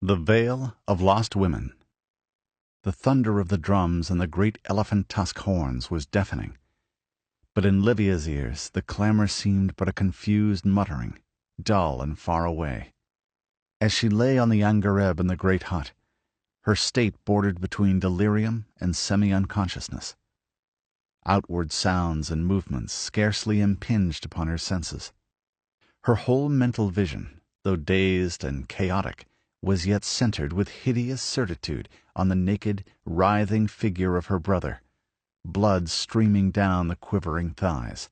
The Vale of Lost Women. The thunder of the drums and the great elephant tusk horns was deafening, but in Livia's ears the clamor seemed but a confused muttering, dull and far away. As she lay on the angareb in the great hut, her state bordered between delirium and semi-unconsciousness. Outward sounds and movements scarcely impinged upon her senses. Her whole mental vision, though dazed and chaotic, was yet centered with hideous certitude on the naked, writhing figure of her brother, blood streaming down the quivering thighs.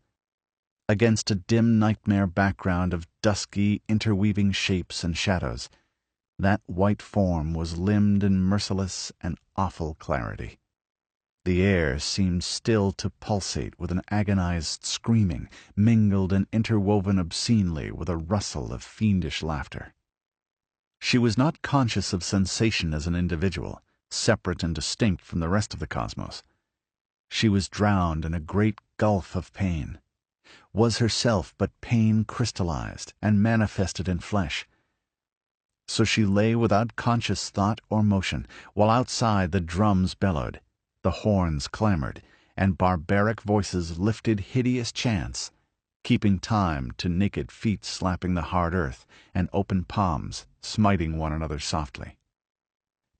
Against a dim nightmare background of dusky, interweaving shapes and shadows, that white form was limned in merciless and awful clarity. The air seemed still to pulsate with an agonized screaming, mingled and interwoven obscenely with a rustle of fiendish laughter. She was not conscious of sensation as an individual, separate and distinct from the rest of the cosmos. She was drowned in a great gulf of pain, was herself but pain crystallized and manifested in flesh. So she lay without conscious thought or motion, while outside the drums bellowed, the horns clamored, and barbaric voices lifted hideous chants, keeping time to naked feet slapping the hard earth and open palms smiting one another softly.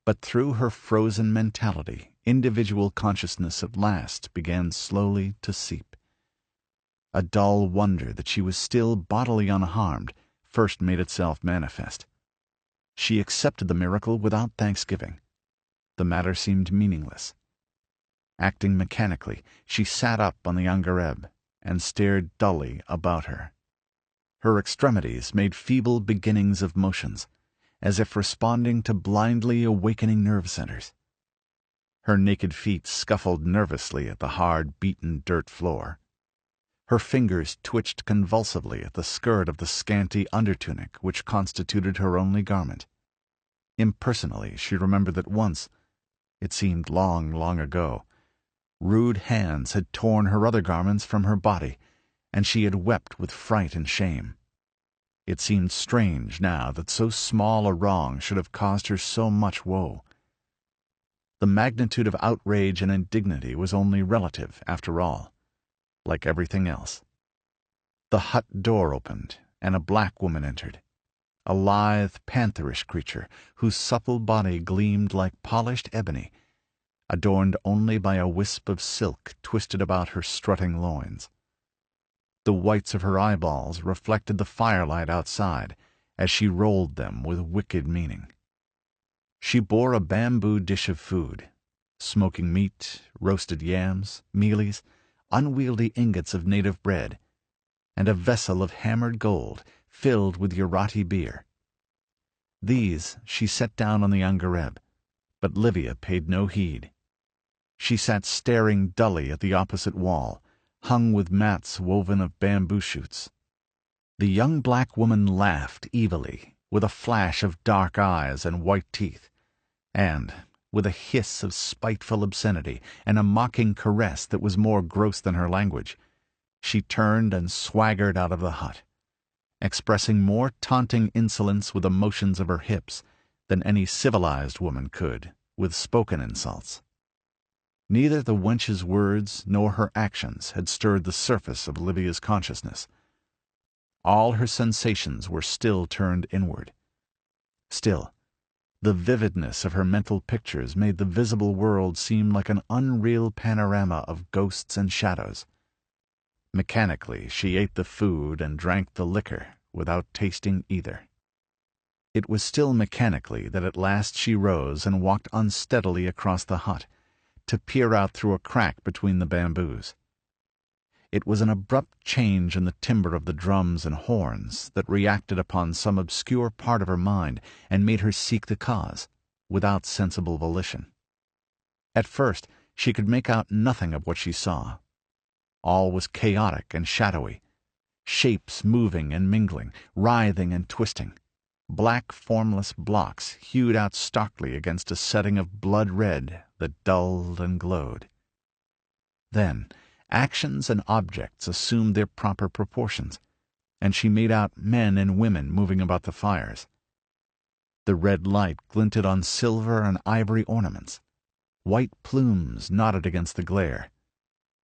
But through her frozen mentality, individual consciousness at last began slowly to seep. A dull wonder that she was still bodily unharmed first made itself manifest. She accepted the miracle without thanksgiving. The matter seemed meaningless. Acting mechanically, she sat up on the angareb and stared dully about her. Her extremities made feeble beginnings of motions, as if responding to blindly awakening nerve centers. Her naked feet scuffled nervously at the hard, beaten dirt floor. Her fingers twitched convulsively at the skirt of the scanty undertunic which constituted her only garment. Impersonally, she remembered that once, it seemed long, long ago, rude hands had torn her other garments from her body, and she had wept with fright and shame. It seemed strange now that so small a wrong should have caused her so much woe. The magnitude of outrage and indignity was only relative, after all, like everything else. The hut door opened, and a black woman entered, a lithe, pantherish creature whose supple body gleamed like polished ebony, adorned only by a wisp of silk twisted about her strutting loins. The whites of her eyeballs reflected the firelight outside as she rolled them with wicked meaning. She bore a bamboo dish of food, smoking meat, roasted yams, mealies, unwieldy ingots of native bread, and a vessel of hammered gold filled with Urati beer. These she set down on the angareb, but Livia paid no heed. She sat staring dully at the opposite wall, hung with mats woven of bamboo shoots. The young black woman laughed evilly, with a flash of dark eyes and white teeth, and, with a hiss of spiteful obscenity and a mocking caress that was more gross than her language, she turned and swaggered out of the hut, expressing more taunting insolence with the motions of her hips than any civilized woman could with spoken insults. Neither the wench's words nor her actions had stirred the surface of Livia's consciousness. All her sensations were still turned inward. Still, the vividness of her mental pictures made the visible world seem like an unreal panorama of ghosts and shadows. Mechanically, she ate the food and drank the liquor without tasting either. It was still mechanically that at last she rose and walked unsteadily across the hut, to peer out through a crack between the bamboos. It was an abrupt change in the timbre of the drums and horns that reacted upon some obscure part of her mind and made her seek the cause, without sensible volition. At first she could make out nothing of what she saw. All was chaotic and shadowy, shapes moving and mingling, writhing and twisting, black formless blocks hewed out starkly against a setting of blood red that dulled and glowed. Then actions and objects assumed their proper proportions, and she made out men and women moving about the fires. The red light glinted on silver and ivory ornaments. White plumes nodded against the glare.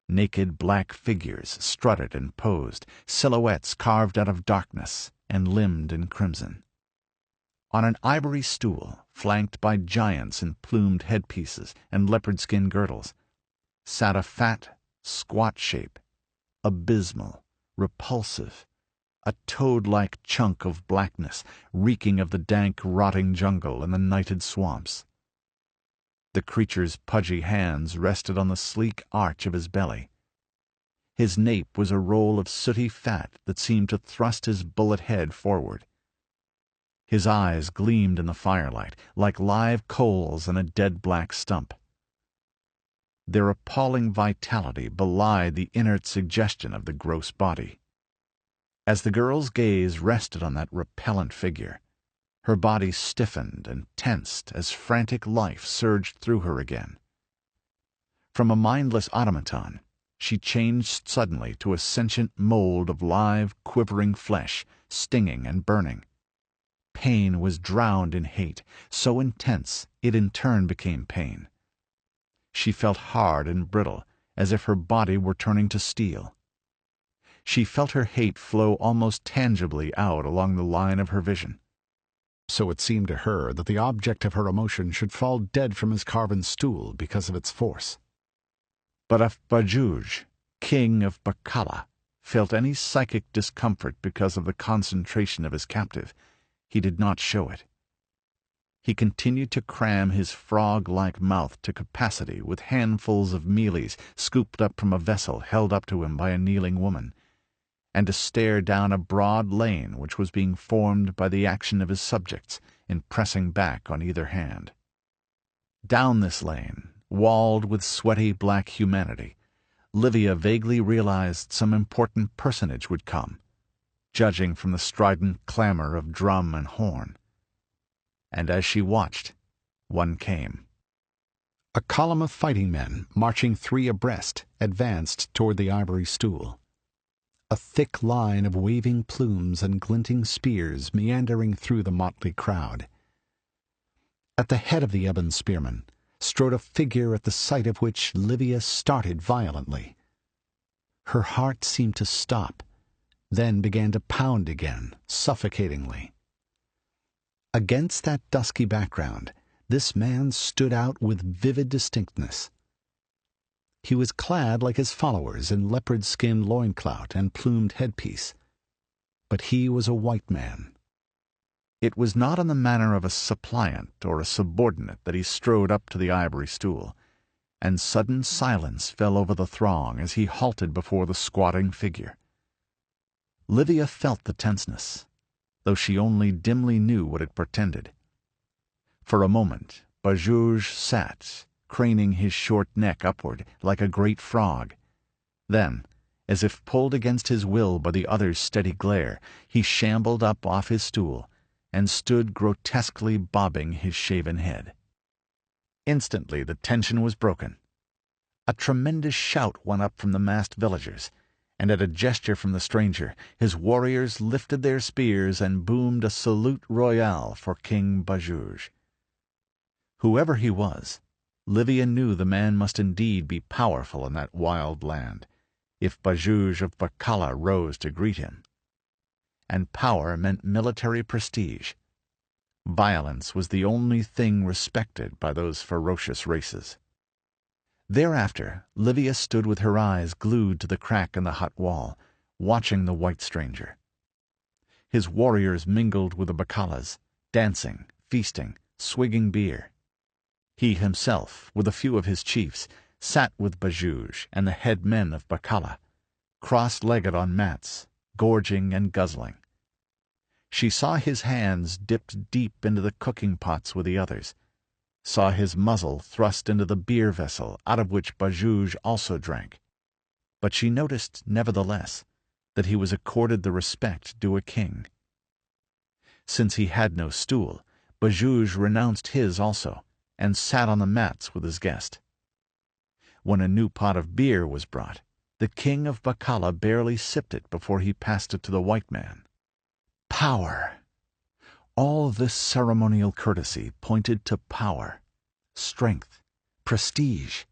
Naked black figures strutted and posed, silhouettes carved out of darkness and limned in crimson. On an ivory stool, flanked by giants in plumed headpieces and leopard-skin girdles, sat a fat, squat shape, abysmal, repulsive, a toad-like chunk of blackness, reeking of the dank, rotting jungle and the nighted swamps. The creature's pudgy hands rested on the sleek arch of his belly. His nape was a roll of sooty fat that seemed to thrust his bullet head forward. His eyes gleamed in the firelight, like live coals in a dead black stump. Their appalling vitality belied the inert suggestion of the gross body. As the girl's gaze rested on that repellent figure, her body stiffened and tensed as frantic life surged through her again. From a mindless automaton, she changed suddenly to a sentient mold of live, quivering flesh, stinging and burning. Pain was drowned in hate, so intense it in turn became pain. She felt hard and brittle, as if her body were turning to steel. She felt her hate flow almost tangibly out along the line of her vision. So it seemed to her that the object of her emotion should fall dead from his carven stool because of its force. But if Bajouj, king of Bakala, felt any psychic discomfort because of the concentration of his captive, he did not show it. He continued to cram his frog-like mouth to capacity with handfuls of mealies scooped up from a vessel held up to him by a kneeling woman, and to stare down a broad lane which was being formed by the action of his subjects in pressing back on either hand. Down this lane, walled with sweaty black humanity, Livia vaguely realized some important personage would come, judging from the strident clamor of drum and horn. And as she watched, one came. A column of fighting men, marching 3 abreast, advanced toward the ivory stool. A thick line of waving plumes and glinting spears meandering through the motley crowd. At the head of the ebon spearmen strode a figure at the sight of which Livia started violently. Her heart seemed to stop, then began to pound again, suffocatingly. Against that dusky background, this man stood out with vivid distinctness. He was clad like his followers in leopard-skin loincloth and plumed headpiece, but he was a white man. It was not in the manner of a suppliant or a subordinate that he strode up to the ivory stool, and sudden silence fell over the throng as he halted before the squatting figure. Livia felt the tenseness, though she only dimly knew what it portended. For a moment, Bajouj sat, craning his short neck upward like a great frog. Then, as if pulled against his will by the other's steady glare, he shambled up off his stool and stood grotesquely bobbing his shaven head. Instantly the tension was broken. A tremendous shout went up from the massed villagers, and at a gesture from the stranger, his warriors lifted their spears and boomed a salute royal for King Bajouj. Whoever he was, Livia knew the man must indeed be powerful in that wild land, if Bajouj of Bakala rose to greet him. And power meant military prestige. Violence was the only thing respected by those ferocious races. Thereafter, Livia stood with her eyes glued to the crack in the hut wall, watching the white stranger. His warriors mingled with the Bakalas, dancing, feasting, swigging beer. He himself, with a few of his chiefs, sat with Bajouj and the head men of Bakala, cross-legged on mats, gorging and guzzling. She saw his hands dipped deep into the cooking pots with the others, saw his muzzle thrust into the beer vessel out of which Bajouj also drank. But she noticed, nevertheless, that he was accorded the respect due a king. Since he had no stool, Bajouj renounced his also, and sat on the mats with his guest. When a new pot of beer was brought, the king of Bakala barely sipped it before he passed it to the white man. Power! All this ceremonial courtesy pointed to power, strength, prestige.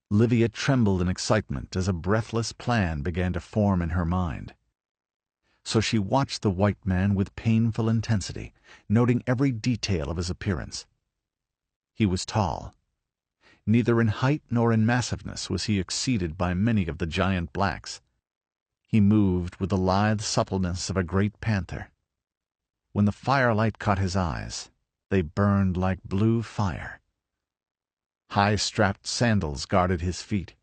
Livia trembled in excitement as a breathless plan began to form in her mind. So she watched the white man with painful intensity, noting every detail of his appearance. He was tall. Neither in height nor in massiveness was he exceeded by many of the giant blacks. He moved with the lithe suppleness of a great panther. When the firelight caught his eyes, they burned like blue fire. High-strapped sandals guarded his feet,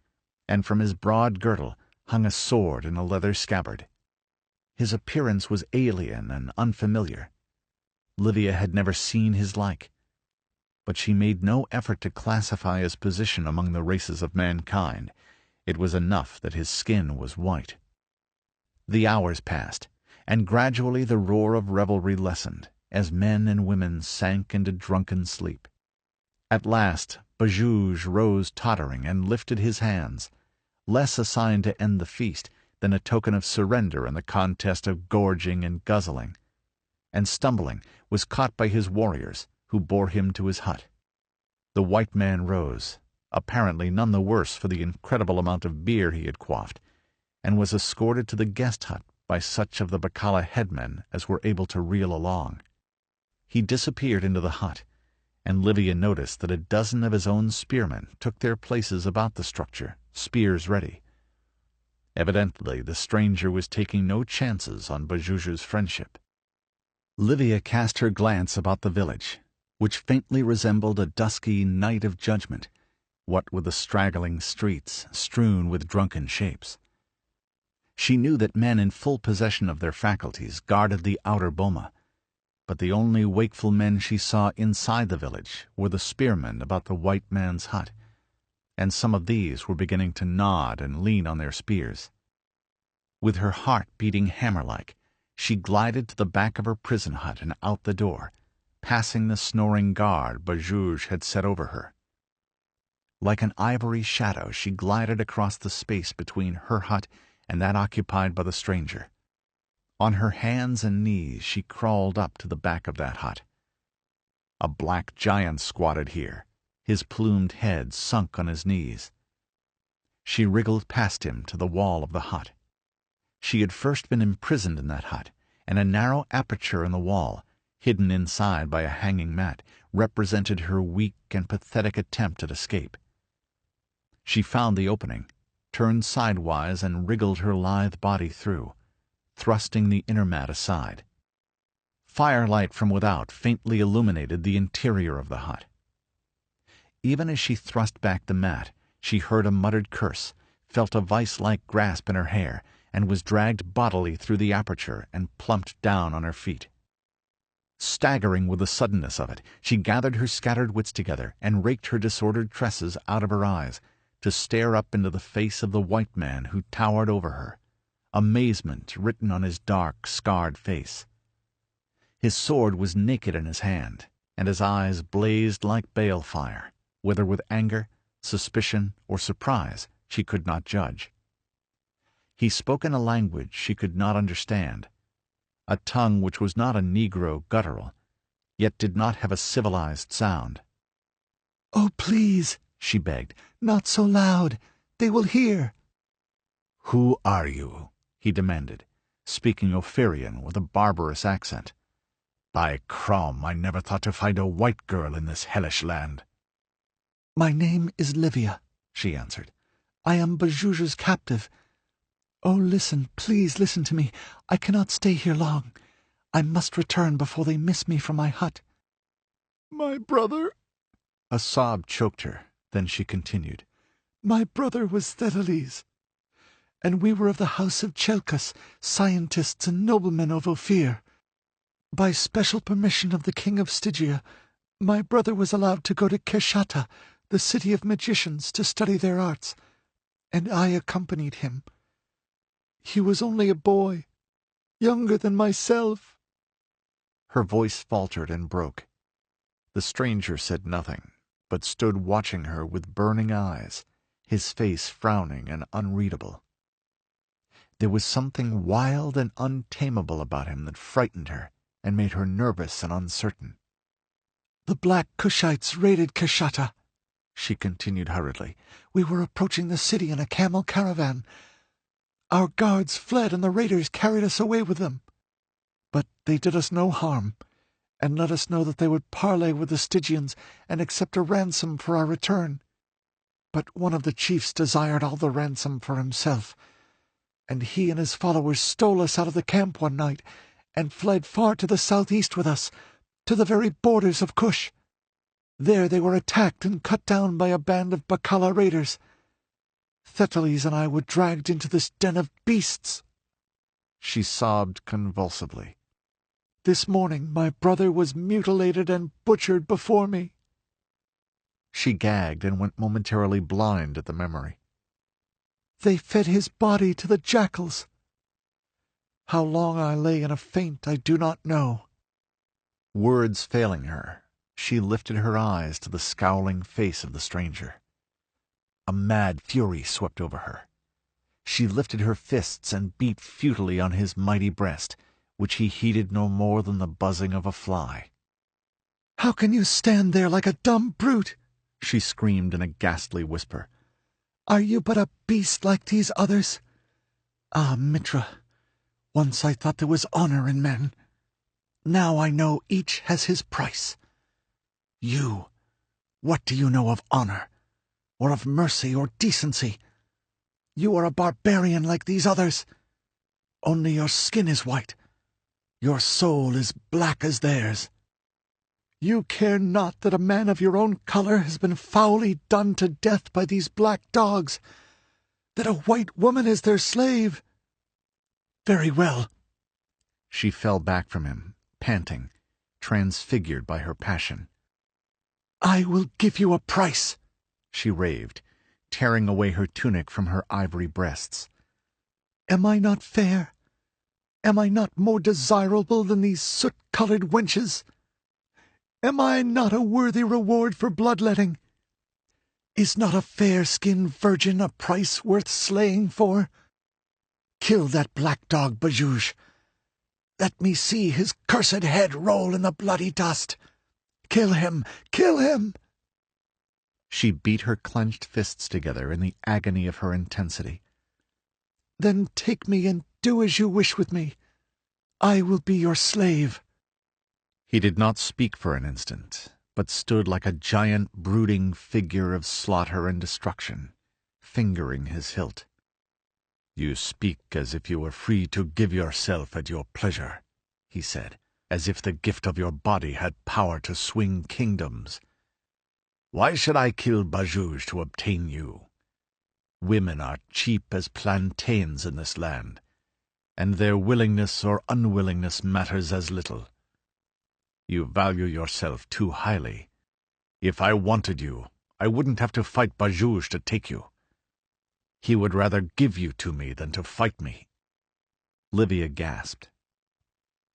and from his broad girdle hung a sword in a leather scabbard. His appearance was alien and unfamiliar. Livia had never seen his like, but she made no effort to classify his position among the races of mankind. It was enough that his skin was white. The hours passed, and gradually the roar of revelry lessened, as men and women sank into drunken sleep. At last Bajouge rose tottering and lifted his hands, less a sign to end the feast than a token of surrender in the contest of gorging and guzzling, and stumbling was caught by his warriors, who bore him to his hut. The white man rose, apparently none the worse for the incredible amount of beer he had quaffed, and was escorted to the guest hut by such of the Bacala headmen as were able to reel along. He disappeared into the hut, and Livia noticed that a dozen of his own spearmen took their places about the structure, spears ready. Evidently the stranger was taking no chances on Bajouge's friendship. Livia cast her glance about the village, which faintly resembled a dusky night of judgment, what with the straggling streets strewn with drunken shapes. She knew that men in full possession of their faculties guarded the outer boma, but the only wakeful men she saw inside the village were the spearmen about the white man's hut, and some of these were beginning to nod and lean on their spears. With her heart beating hammer-like, she glided to the back of her prison hut and out the door, passing the snoring guard Bajouge had set over her. Like an ivory shadow she glided across the space between her hut and that occupied by the stranger. On her hands and knees she crawled up to the back of that hut. A black giant squatted here, his plumed head sunk on his knees. She wriggled past him to the wall of the hut. She had first been imprisoned in that hut, and a narrow aperture in the wall, hidden inside by a hanging mat, represented her weak and pathetic attempt at escape. She found the opening, turned sidewise, and wriggled her lithe body through, thrusting the inner mat aside. Firelight from without faintly illuminated the interior of the hut. Even as she thrust back the mat, she heard a muttered curse, felt a vice-like grasp in her hair, and was dragged bodily through the aperture and plumped down on her feet. Staggering with the suddenness of it, she gathered her scattered wits together and raked her disordered tresses out of her eyes to stare up into the face of the white man who towered over her, amazement written on his dark, scarred face. His sword was naked in his hand, and his eyes blazed like bale fire, whether with anger, suspicion, or surprise she could not judge. He spoke in a language she could not understand, a tongue which was not a Negro guttural, yet did not have a civilized sound. "Oh, please," she begged, "not so loud. They will hear." "Who are you?" he demanded, speaking Ophirian with a barbarous accent. "By Crom, I never thought to find a white girl in this hellish land." "My name is Livia," she answered. "I am Bajouge's captive. Oh, listen, please listen to me. I cannot stay here long. I must return before they miss me from my hut." "My brother—" A sob choked her, then she continued. "My brother was Thedalese, and we were of the house of Chelkas, scientists and noblemen of Ophir. By special permission of the king of Stygia, my brother was allowed to go to Keshata, the city of magicians, to study their arts, and I accompanied him. He was only a boy, younger than myself." Her voice faltered and broke. The stranger said nothing, but stood watching her with burning eyes, his face frowning and unreadable. There was something wild and untamable about him that frightened her, and made her nervous and uncertain. "The Black Cushites raided Kashata," she continued hurriedly. "We were approaching the city in a camel caravan. Our guards fled and the raiders carried us away with them. But they did us no harm, and let us know that they would parley with the Stygians and accept a ransom for our return. But one of the chiefs desired all the ransom for himself, and he and his followers stole us out of the camp one night and fled far to the southeast with us, to the very borders of Kush. There they were attacked and cut down by a band of Bakala raiders. Thetalis and I were dragged into this den of beasts." She sobbed convulsively. "This morning my brother was mutilated and butchered before me." She gagged and went momentarily blind at the memory. "They fed his body to the jackals. How long I lay in a faint I do not know." Words failing her, she lifted her eyes to the scowling face of the stranger. A mad fury swept over her. She lifted her fists and beat futilely on his mighty breast, which he heeded no more than the buzzing of a fly. "How can you stand there like a dumb brute?" she screamed in a ghastly whisper. "Are you but a beast like these others? Ah, Mitra, once I thought there was honor in men. Now I know each has his price. You, what do you know of honor, or of mercy or decency? You are a barbarian like these others. Only your skin is white. Your soul is black as theirs. You care not that a man of your own color has been foully done to death by these black dogs, that a white woman is their slave. Very well." She fell back from him, panting, transfigured by her passion. "I will give you a price," she raved, tearing away her tunic from her ivory breasts. "Am I not fair? Am I not more desirable than these soot-colored wenches? Am I not a worthy reward for bloodletting? Is not a fair-skinned virgin a price worth slaying for? Kill that black dog, Bajouge. Let me see his cursed head roll in the bloody dust. Kill him! Kill him!" She beat her clenched fists together in the agony of her intensity. "Then take me and do as you wish with me. I will be your slave." He did not speak for an instant, but stood like a giant brooding figure of slaughter and destruction, fingering his hilt. "You speak as if you were free to give yourself at your pleasure," he said, "as if the gift of your body had power to swing kingdoms. Why should I kill Bajouge to obtain you? Women are cheap as plantains in this land, and their willingness or unwillingness matters as little. You value yourself too highly. If I wanted you, I wouldn't have to fight Bajouge to take you. He would rather give you to me than to fight me." Livia gasped.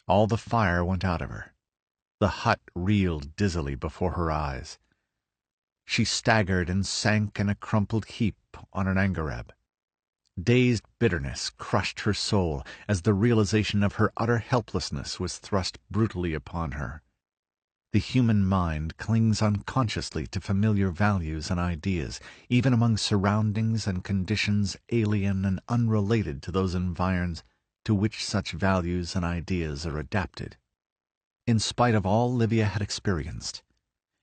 All the fire went out of her. The hut reeled dizzily before her eyes. She staggered and sank in a crumpled heap on an angareb. Dazed bitterness crushed her soul as the realization of her utter helplessness was thrust brutally upon her. The human mind clings unconsciously to familiar values and ideas, even among surroundings and conditions alien and unrelated to those environs to which such values and ideas are adapted. In spite of all Livia had experienced,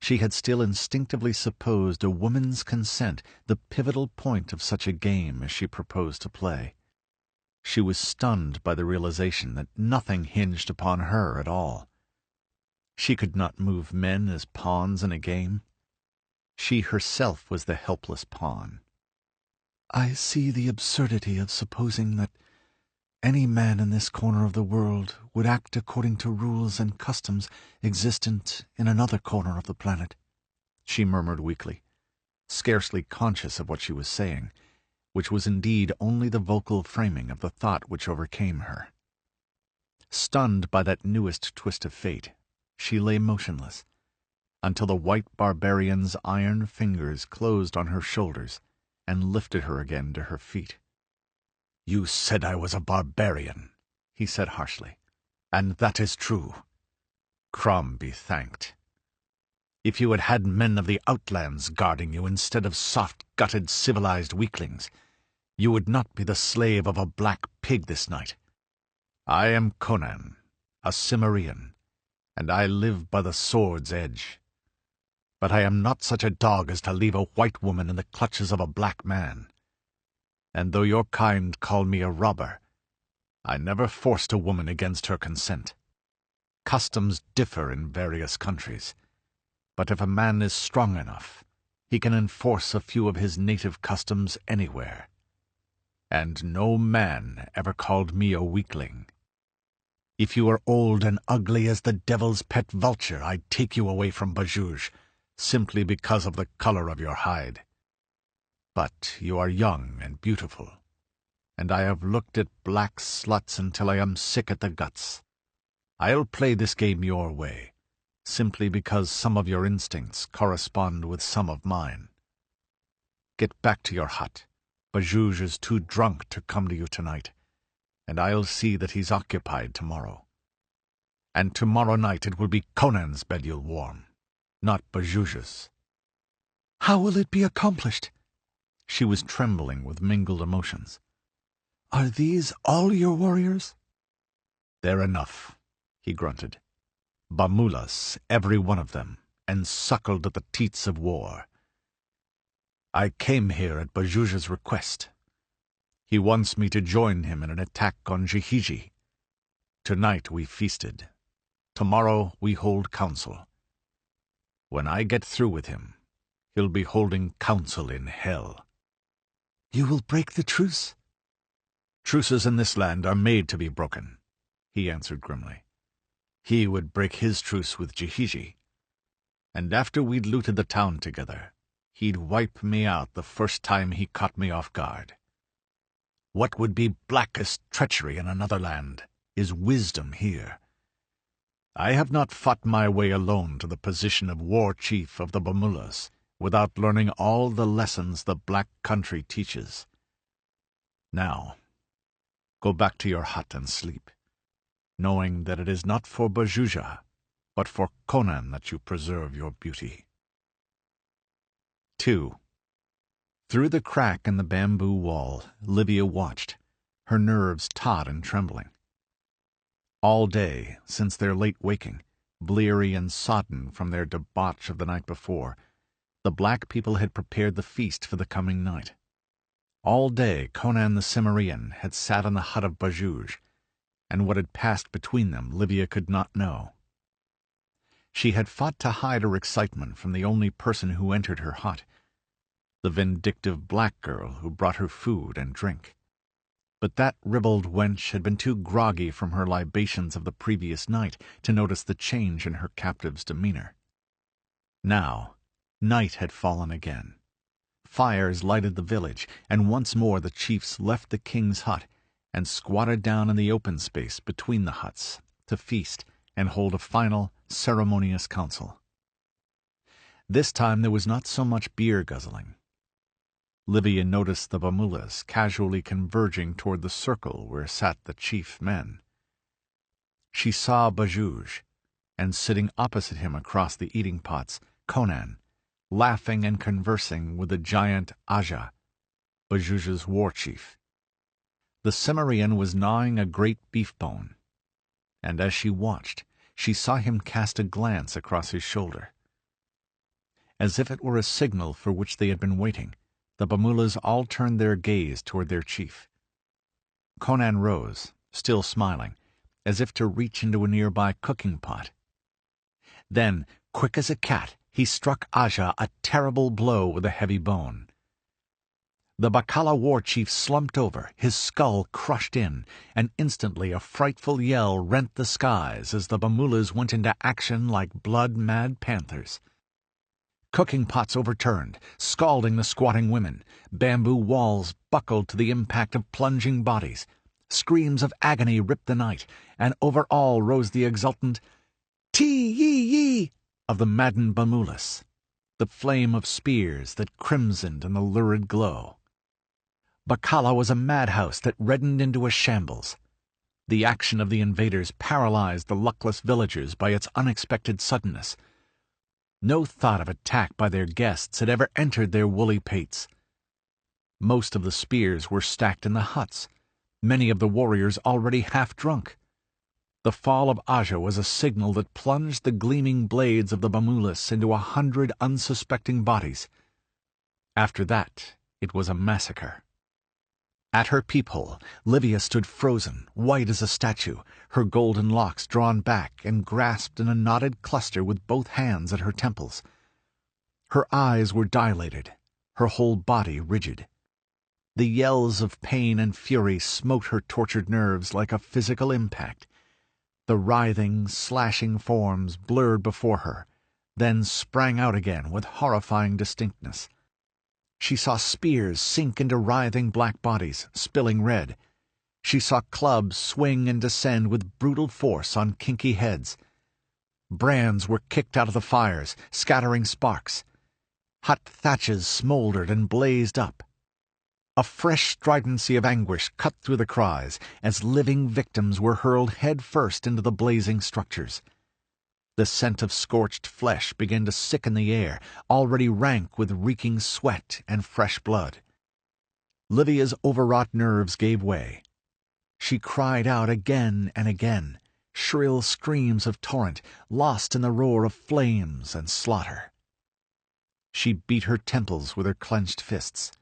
she had still instinctively supposed a woman's consent the pivotal point of such a game as she proposed to play. She was stunned by the realization that nothing hinged upon her at all. She could not move men as pawns in a game. She herself was the helpless pawn. "I see the absurdity of supposing that any man in this corner of the world would act according to rules and customs existent in another corner of the planet," she murmured weakly, scarcely conscious of what she was saying, which was indeed only the vocal framing of the thought which overcame her. Stunned by that newest twist of fate, she lay motionless, until the white barbarian's iron fingers closed on her shoulders and lifted her again to her feet. "You said I was a barbarian," he said harshly, "and that is true. Crom be thanked. If you had had men of the outlands guarding you instead of soft-gutted civilized weaklings, you would not be the slave of a black pig this night. I am Conan, a Cimmerian, and I live by the sword's edge. But I am not such a dog as to leave a white woman in the clutches of a black man. And though your kind call me a robber, I never forced a woman against her consent. Customs differ in various countries, but if a man is strong enough, he can enforce a few of his native customs anywhere. And no man ever called me a weakling. If you were old and ugly as the devil's pet vulture, I'd take you away from Bajouge, simply because of the color of your hide. But you are young and beautiful, and I have looked at black sluts until I am sick at the guts. I'll play this game your way, simply because some of your instincts correspond with some of mine. Get back to your hut. Bajouge is too drunk to come to you tonight, and I'll see that he's occupied tomorrow. And tomorrow night it will be Conan's bed you'll warm, not Bajouge's. How will it be accomplished? She was trembling with mingled emotions. Are these all your warriors? They're enough, he grunted. Bamulas, every one of them, and suckled at the teats of war. I came here at Bajouge's request. He wants me to join him in an attack on Jihiji. Tonight we feasted. Tomorrow we hold council. When I get through with him, he'll be holding council in hell. You will break the truce? Truces in this land are made to be broken, he answered grimly. He would break his truce with Jihiji, and after we'd looted the town together, he'd wipe me out the first time he caught me off guard. What would be blackest treachery in another land is wisdom here. I have not fought my way alone to the position of war chief of the Bamulas without learning all the lessons the Black Country teaches. Now, go back to your hut and sleep, knowing that it is not for Bajouja, but for Conan that you preserve your beauty. 2. Through the crack in the bamboo wall, Livia watched, her nerves taut and trembling. All day, since their late waking, bleary and sodden from their debauch of the night before, the black people had prepared the feast for the coming night. All day Conan the Cimmerian had sat in the hut of Bajouge, and what had passed between them Livia could not know. She had fought to hide her excitement from the only person who entered her hut, the vindictive black girl who brought her food and drink. But that ribald wench had been too groggy from her libations of the previous night to notice the change in her captive's demeanor. Now, night had fallen again. Fires lighted the village, and once more the chiefs left the king's hut and squatted down in the open space between the huts to feast and hold a final, ceremonious council. This time there was not so much beer guzzling. Livia noticed the Bamulas casually converging toward the circle where sat the chief men. She saw Bajouge, and sitting opposite him across the eating pots, Conan, laughing and conversing with the giant Aja, Bajouge's war chief. The Cimmerian was gnawing a great beef bone, and as she watched, she saw him cast a glance across his shoulder. As if it were a signal for which they had been waiting, the Bamulas all turned their gaze toward their chief. Conan rose, still smiling, as if to reach into a nearby cooking pot. Then, quick as a cat, he struck Aja a terrible blow with a heavy bone. The Bakala war chief slumped over, his skull crushed in, and instantly a frightful yell rent the skies as the Bamulas went into action like blood-mad panthers. Cooking pots overturned, scalding the squatting women. Bamboo walls buckled to the impact of plunging bodies. Screams of agony ripped the night, and over all rose the exultant "Tee-yee-yee" of the maddened Bamulas, the flame of spears that crimsoned in the lurid glow. Bakala was a madhouse that reddened into a shambles. The action of the invaders paralyzed the luckless villagers by its unexpected suddenness. No thought of attack by their guests had ever entered their woolly pates. Most of the spears were stacked in the huts, many of the warriors already half drunk. The fall of Aja was a signal that plunged the gleaming blades of the Bamulis into 100 unsuspecting bodies. After that, it was a massacre. At her peephole, Livia stood frozen, white as a statue, her golden locks drawn back and grasped in a knotted cluster with both hands at her temples. Her eyes were dilated, her whole body rigid. The yells of pain and fury smote her tortured nerves like a physical impact. The writhing, slashing forms blurred before her, then sprang out again with horrifying distinctness. She saw spears sink into writhing black bodies, spilling red. She saw clubs swing and descend with brutal force on kinky heads. Brands were kicked out of the fires, scattering sparks. Hut thatches smoldered and blazed up. A fresh stridency of anguish cut through the cries as living victims were hurled head first into the blazing structures. The scent of scorched flesh began to sicken the air, already rank with reeking sweat and fresh blood. Livia's overwrought nerves gave way. She cried out again and again, shrill screams of torrent, lost in the roar of flames and slaughter. She beat her temples with her clenched fists.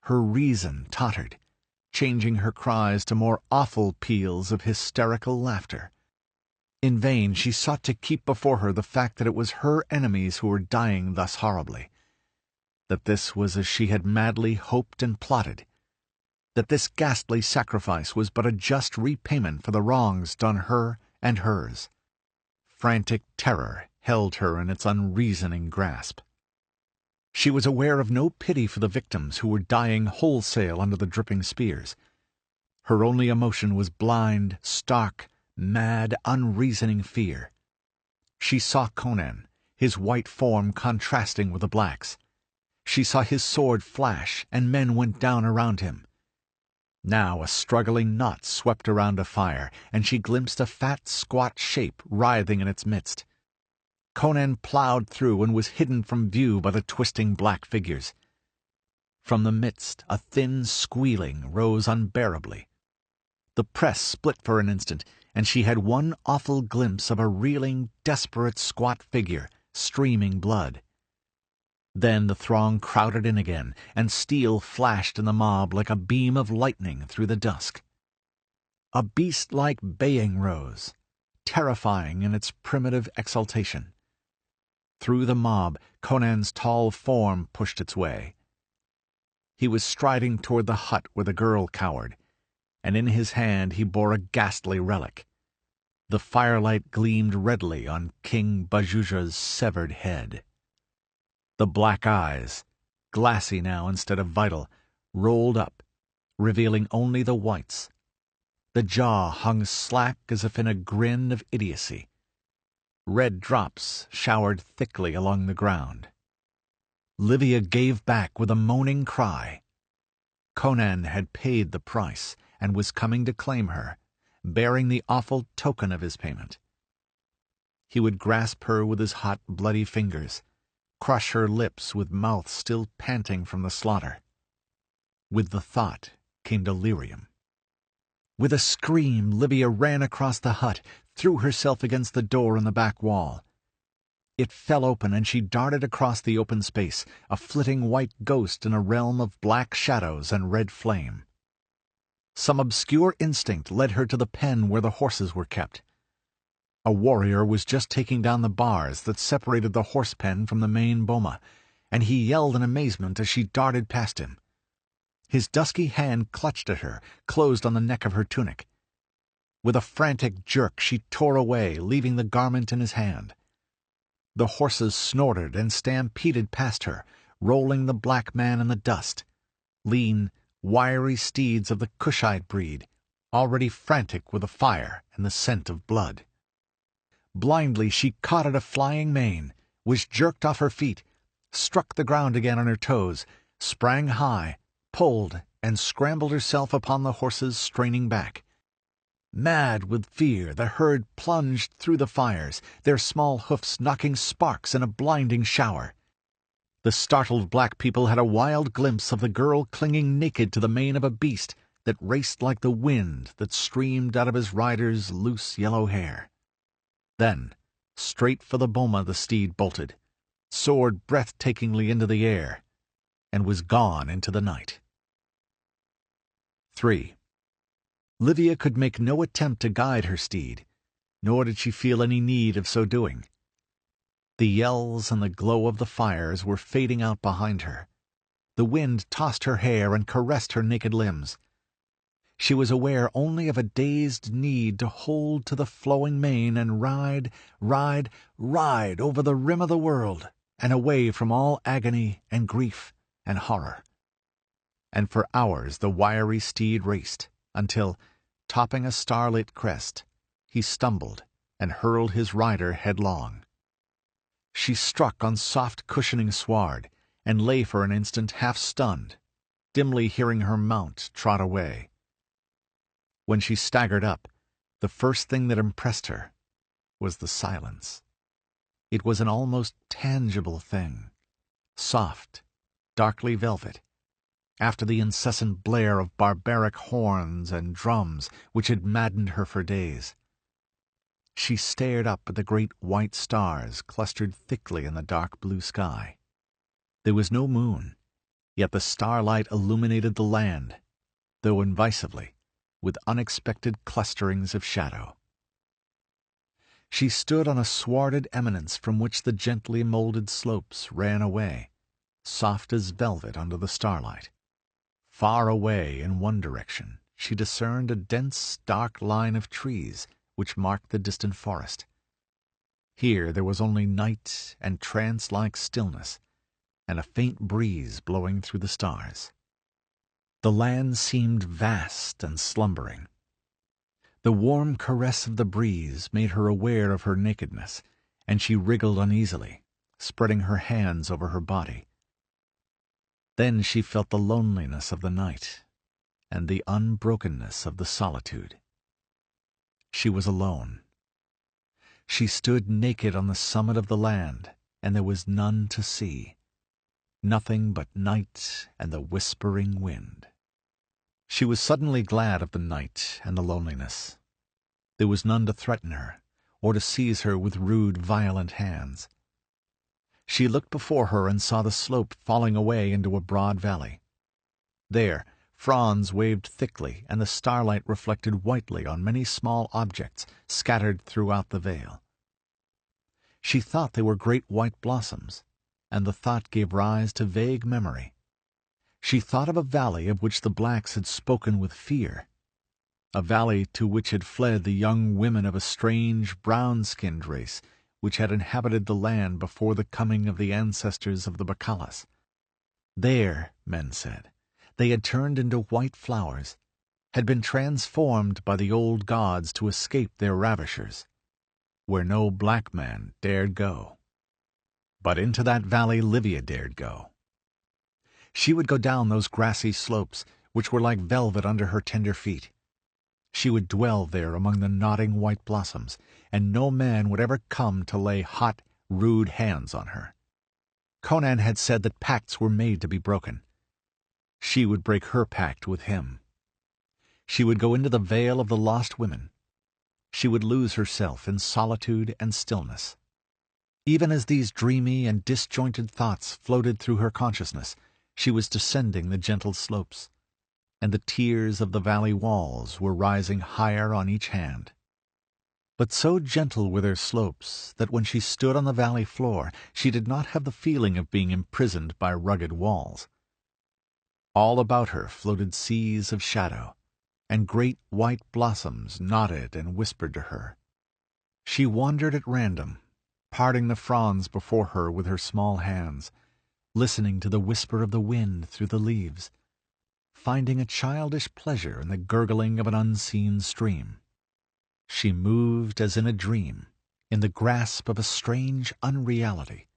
Her reason tottered, changing her cries to more awful peals of hysterical laughter. In vain she sought to keep before her the fact that it was her enemies who were dying thus horribly, that this was as she had madly hoped and plotted, that this ghastly sacrifice was but a just repayment for the wrongs done her and hers. Frantic terror held her in its unreasoning grasp. She was aware of no pity for the victims who were dying wholesale under the dripping spears. Her only emotion was blind, stark, mad, unreasoning fear. She saw Conan, his white form contrasting with the blacks. She saw his sword flash, and men went down around him. Now a struggling knot swept around a fire, and she glimpsed a fat, squat shape writhing in its midst. Conan plowed through and was hidden from view by the twisting black figures. From the midst a thin squealing rose unbearably. The press split for an instant, and she had one awful glimpse of a reeling, desperate squat figure, streaming blood. Then the throng crowded in again, and steel flashed in the mob like a beam of lightning through the dusk. A beast-like baying rose, terrifying in its primitive exultation. Through the mob, Conan's tall form pushed its way. He was striding toward the hut where the girl cowered, and in his hand he bore a ghastly relic. The firelight gleamed redly on King Bajuja's severed head. The black eyes, glassy now instead of vital, rolled up, revealing only the whites. The jaw hung slack as if in a grin of idiocy. Red drops showered thickly along the ground. Livia gave back with a moaning cry. Conan had paid the price and was coming to claim her, bearing the awful token of his payment. He would grasp her with his hot, bloody fingers, crush her lips with mouth still panting from the slaughter. With the thought came delirium. With a scream, Livia ran across the hut, threw herself against the door in the back wall. It fell open, and she darted across the open space, a flitting white ghost in a realm of black shadows and red flame. Some obscure instinct led her to the pen where the horses were kept. A warrior was just taking down the bars that separated the horse pen from the main boma, and he yelled in amazement as she darted past him. His dusky hand clutched at her, closed on the neck of her tunic. With a frantic jerk she tore away, leaving the garment in his hand. The horses snorted and stampeded past her, rolling the black man in the dust, lean, wiry steeds of the Cushite breed, already frantic with the fire and the scent of blood. Blindly she caught at a flying mane, was jerked off her feet, struck the ground again on her toes, sprang high, pulled, and scrambled herself upon the horse's straining back. Mad with fear, the herd plunged through the fires, their small hoofs knocking sparks in a blinding shower. The startled black people had a wild glimpse of the girl clinging naked to the mane of a beast that raced like the wind that streamed out of his rider's loose yellow hair. Then, straight for the boma the steed bolted, soared breathtakingly into the air, and was gone into the night. 3. Livia could make no attempt to guide her steed, nor did she feel any need of so doing. The yells and the glow of the fires were fading out behind her. The wind tossed her hair and caressed her naked limbs. She was aware only of a dazed need to hold to the flowing mane and ride over the rim of the world and away from all agony and grief and horror. And for hours the wiry steed raced, until, topping a starlit crest, he stumbled and hurled his rider headlong. She struck on soft cushioning sward, and lay for an instant half-stunned, dimly hearing her mount trot away. When she staggered up, the first thing that impressed her was the silence. It was an almost tangible thing, soft, darkly velvet, after the incessant blare of barbaric horns and drums which had maddened her for days. She stared up at the great white stars clustered thickly in the dark blue sky. There was no moon, yet the starlight illuminated the land, though invisively, with unexpected clusterings of shadow. She stood on a swarded eminence from which the gently molded slopes ran away, soft as velvet under the starlight. Far away in one direction she discerned a dense, dark line of trees which marked the distant forest. Here there was only night and trance-like stillness, and a faint breeze blowing through the stars. The land seemed vast and slumbering. The warm caress of the breeze made her aware of her nakedness, and she wriggled uneasily, spreading her hands over her body. Then she felt the loneliness of the night, and the unbrokenness of the solitude. She was alone. She stood naked on the summit of the land, and there was none to see. Nothing but night and the whispering wind. She was suddenly glad of the night and the loneliness. There was none to threaten her, or to seize her with rude, violent hands. She looked before her and saw the slope falling away into a broad valley. There, fronds waved thickly, and the starlight reflected whitely on many small objects scattered throughout the vale. She thought they were great white blossoms, and the thought gave rise to vague memory. She thought of a valley of which the blacks had spoken with fear, a valley to which had fled the young women of a strange, brown-skinned race which had inhabited the land before the coming of the ancestors of the Bacalas. There, men said, they had turned into white flowers, had been transformed by the old gods to escape their ravishers, where no black man dared go. But into that valley Livia dared go. She would go down those grassy slopes, which were like velvet under her tender feet. She would dwell there among the nodding white blossoms, and no man would ever come to lay hot, rude hands on her. Conan had said that pacts were made to be broken. She would break her pact with him. She would go into the vale of the lost women. She would lose herself in solitude and stillness. Even as these dreamy and disjointed thoughts floated through her consciousness, she was descending the gentle slopes, and the tiers of the valley walls were rising higher on each hand. But so gentle were their slopes that when she stood on the valley floor she did not have the feeling of being imprisoned by rugged walls. All about her floated seas of shadow, and great white blossoms nodded and whispered to her. She wandered at random, parting the fronds before her with her small hands, listening to the whisper of the wind through the leaves, finding a childish pleasure in the gurgling of an unseen stream. She moved as in a dream, in the grasp of a strange unreality.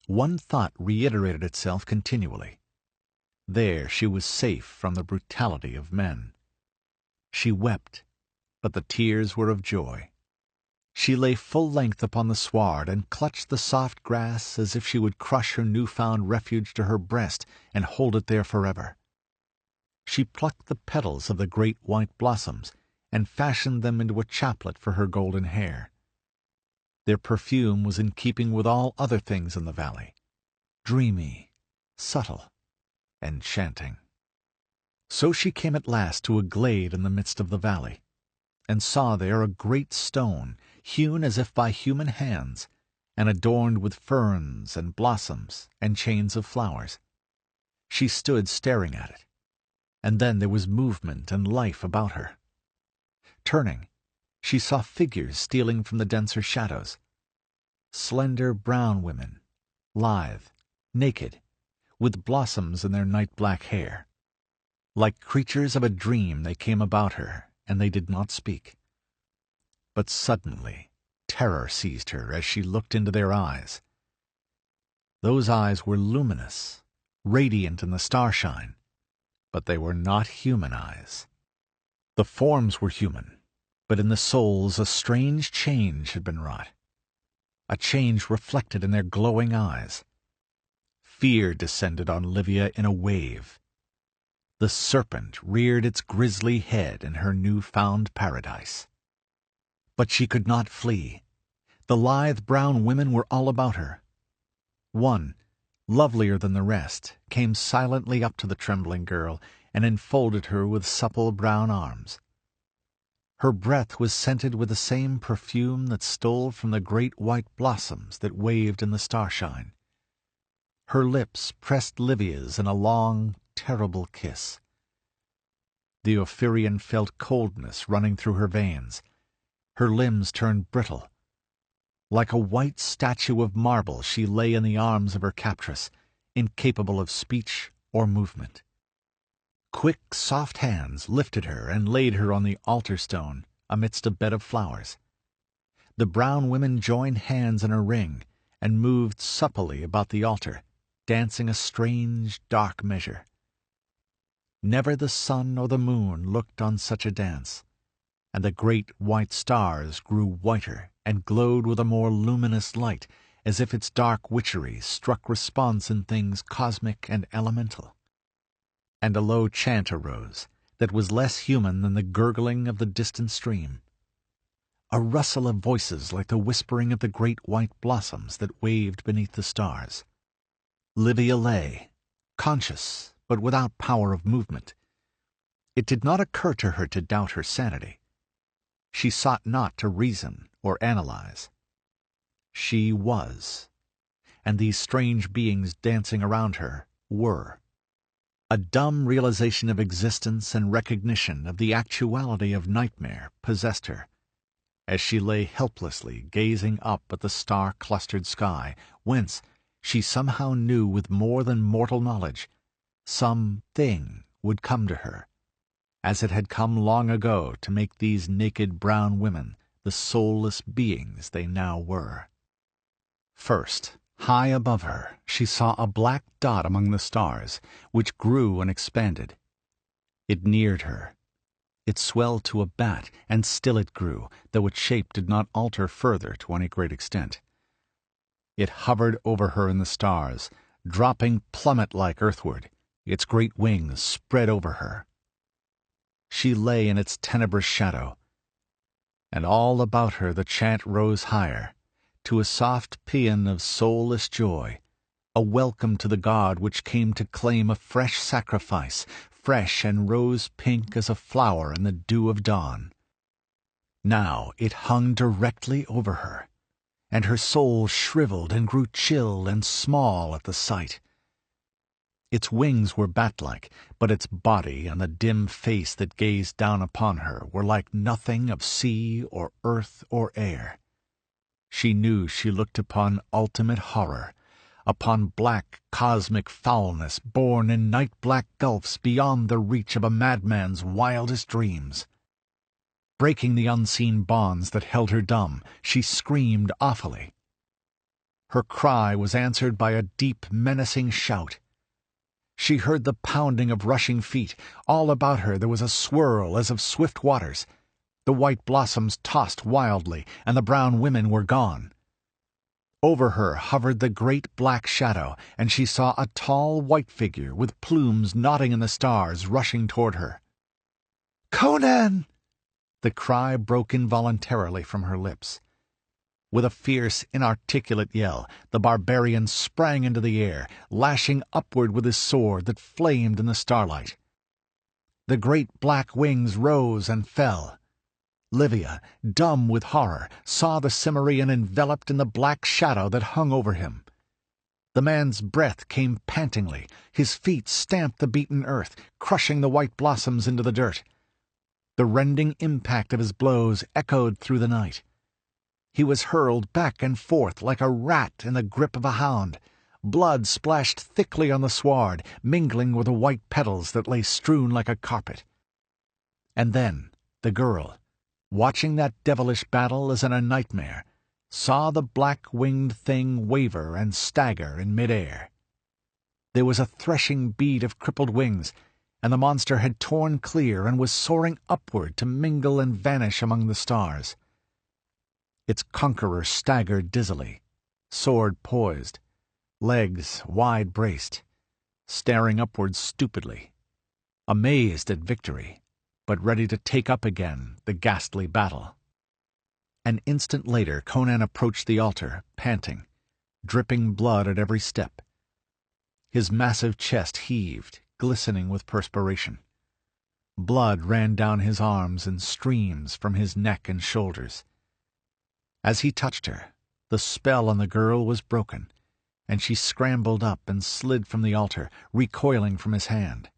One thought reiterated itself continually. There she was safe from the brutality of men. She wept, but the tears were of joy. She lay full length upon the sward and clutched the soft grass as if she would crush her new-found refuge to her breast and hold it there forever. She plucked the petals of the great white blossoms and fashioned them into a chaplet for her golden hair. Their perfume was in keeping with all other things in the valley, dreamy, subtle, enchanting. So she came at last to a glade in the midst of the valley, and saw there a great stone, hewn as if by human hands, and adorned with ferns and blossoms and chains of flowers. She stood staring at it, and then there was movement and life about her. Turning, she saw figures stealing from the denser shadows. Slender brown women, lithe, naked, with blossoms in their night-black hair. Like creatures of a dream they came about her, and they did not speak. But suddenly terror seized her as she looked into their eyes. Those eyes were luminous, radiant in the starshine, but they were not human eyes. The forms were human, but in the souls a strange change had been wrought, a change reflected in their glowing eyes. Fear descended on Livia in a wave. The serpent reared its grisly head in her new-found paradise. But she could not flee. The lithe brown women were all about her. One, lovelier than the rest, came silently up to the trembling girl and enfolded her with supple brown arms. Her breath was scented with the same perfume that stole from the great white blossoms that waved in the starshine. Her lips pressed Livia's in a long, terrible kiss. The Ophirian felt coldness running through her veins. Her limbs turned brittle. Like a white statue of marble, she lay in the arms of her captress, incapable of speech or movement. Quick, soft hands lifted her and laid her on the altar stone amidst a bed of flowers. The brown women joined hands in a ring and moved supplely about the altar, dancing a strange, dark measure. Never the sun or the moon looked on such a dance, and the great white stars grew whiter and glowed with a more luminous light, as if its dark witchery struck response in things cosmic and elemental. And a low chant arose that was less human than the gurgling of the distant stream. A rustle of voices like the whispering of the great white blossoms that waved beneath the stars. Livia lay, conscious but without power of movement. It did not occur to her to doubt her sanity. She sought not to reason or analyze. She was, and these strange beings dancing around her were. A dumb realization of existence and recognition of the actuality of nightmare possessed her, as she lay helplessly gazing up at the star-clustered sky, whence, she somehow knew with more than mortal knowledge, some thing would come to her, as it had come long ago to make these naked brown women the soulless beings they now were. First, high above her, she saw a black dot among the stars, which grew and expanded. It neared her. It swelled to a bat, and still it grew, though its shape did not alter further to any great extent. It hovered over her in the stars, dropping plummet-like earthward, its great wings spread over her. She lay in its tenebrous shadow, and all about her the chant rose higher, to a soft paean of soulless joy, a welcome to the god which came to claim a fresh sacrifice, fresh and rose-pink as a flower in the dew of dawn. Now it hung directly over her, and her soul shriveled and grew chill and small at the sight. Its wings were bat-like, but its body and the dim face that gazed down upon her were like nothing of sea or earth or air. She knew she looked upon ultimate horror, upon black cosmic foulness born in night-black gulfs beyond the reach of a madman's wildest dreams. Breaking the unseen bonds that held her dumb, she screamed awfully. Her cry was answered by a deep, menacing shout. She heard the pounding of rushing feet. All about her there was a swirl as of swift waters. The white blossoms tossed wildly, and the brown women were gone. Over her hovered the great black shadow, and she saw a tall white figure with plumes nodding in the stars rushing toward her. "Conan!" The cry broke involuntarily from her lips. With a fierce, inarticulate yell, the barbarian sprang into the air, lashing upward with his sword that flamed in the starlight. The great black wings rose and fell. Livia, dumb with horror, saw the Cimmerian enveloped in the black shadow that hung over him. The man's breath came pantingly. His feet stamped the beaten earth, crushing the white blossoms into the dirt. The rending impact of his blows echoed through the night. He was hurled back and forth like a rat in the grip of a hound. Blood splashed thickly on the sward, mingling with the white petals that lay strewn like a carpet. And then the girl, watching that devilish battle as in a nightmare, saw the black-winged thing waver and stagger in mid-air. There was a threshing beat of crippled wings, and the monster had torn clear and was soaring upward to mingle and vanish among the stars. Its conqueror staggered dizzily, sword poised, legs wide-braced, staring upward stupidly, amazed at victory, but ready to take up again the ghastly battle. An instant later Conan approached the altar, panting, dripping blood at every step. His massive chest heaved, glistening with perspiration. Blood ran down his arms in streams from his neck and shoulders. As he touched her, the spell on the girl was broken, and she scrambled up and slid from the altar, recoiling from his hand.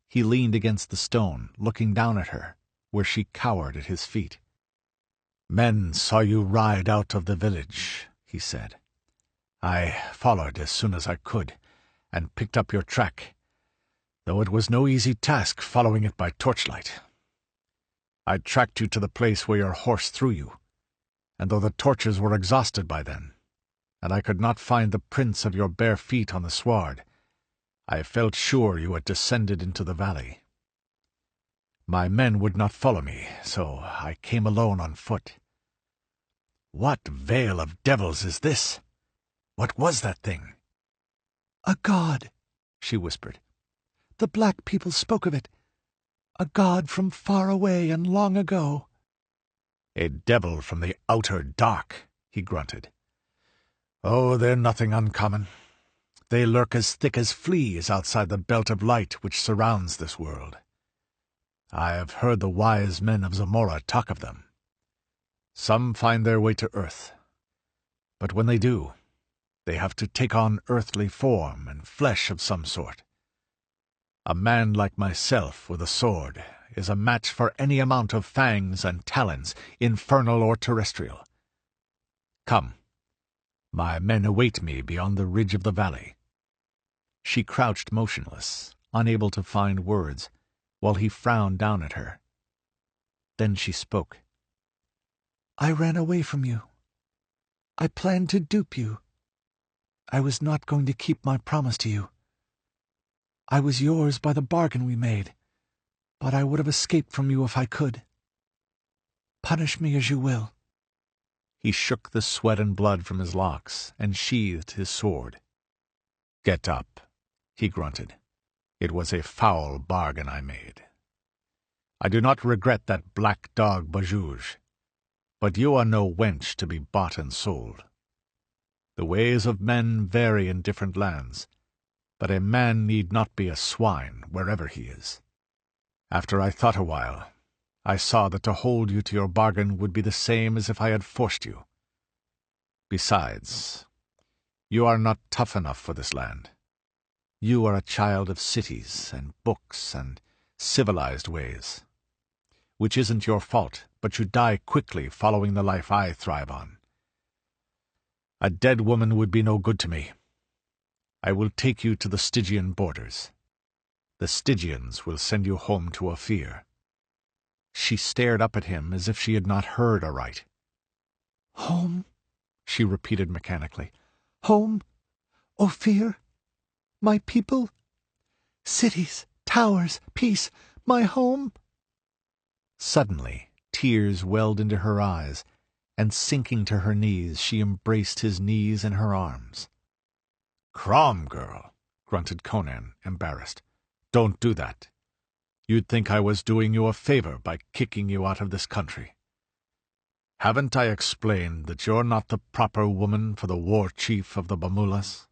He leaned against the stone, looking down at her, where she cowered at his feet. "Men saw you ride out of the village," he said. "I followed as soon as I could, and picked up your track, though it was no easy task following it by torchlight. I tracked you to the place where your horse threw you, and though the torches were exhausted by then, and I could not find the prints of your bare feet on the sward, I felt sure you had descended into the valley. My men would not follow me, so I came alone on foot. What veil of devils is this? What was that thing?" "A god," she whispered. "The black people spoke of it. A god from far away and long ago." "A devil from the outer dark," he grunted. "Oh, they're nothing uncommon. They lurk as thick as fleas outside the belt of light which surrounds this world. I have heard the wise men of Zamora talk of them. Some find their way to earth, but when they do, they have to take on earthly form and flesh of some sort. A man like myself with a sword is a match for any amount of fangs and talons, infernal or terrestrial. Come, my men await me beyond the ridge of the valley." She crouched motionless, unable to find words, while he frowned down at her. Then she spoke. "I ran away from you. I planned to dupe you. I was not going to keep my promise to you. I was yours by the bargain we made, but I would have escaped from you if I could. Punish me as you will." He shook the sweat and blood from his locks and sheathed his sword. "Get up," he grunted. "It was a foul bargain I made. I do not regret that black dog Bajouge, but you are no wench to be bought and sold. The ways of men vary in different lands, but a man need not be a swine wherever he is. After I thought a while, I saw that to hold you to your bargain would be the same as if I had forced you. Besides, you are not tough enough for this land. You are a child of cities and books and civilized ways. Which isn't your fault, but you die quickly following the life I thrive on. A dead woman would be no good to me. I will take you to the Stygian borders. The Stygians will send you home to Ophir." She stared up at him as if she had not heard aright. "Home?" she repeated mechanically. "Home? Ophir? My people? Cities, towers, peace, my home?" Suddenly, Tears welled into her eyes, and sinking to her knees, she embraced his knees in her arms. "Crom, girl," grunted Conan, embarrassed. "Don't do that. You'd think I was doing you a favor by kicking you out of this country. Haven't I explained that you're not the proper woman for the war chief of the Bamulas?"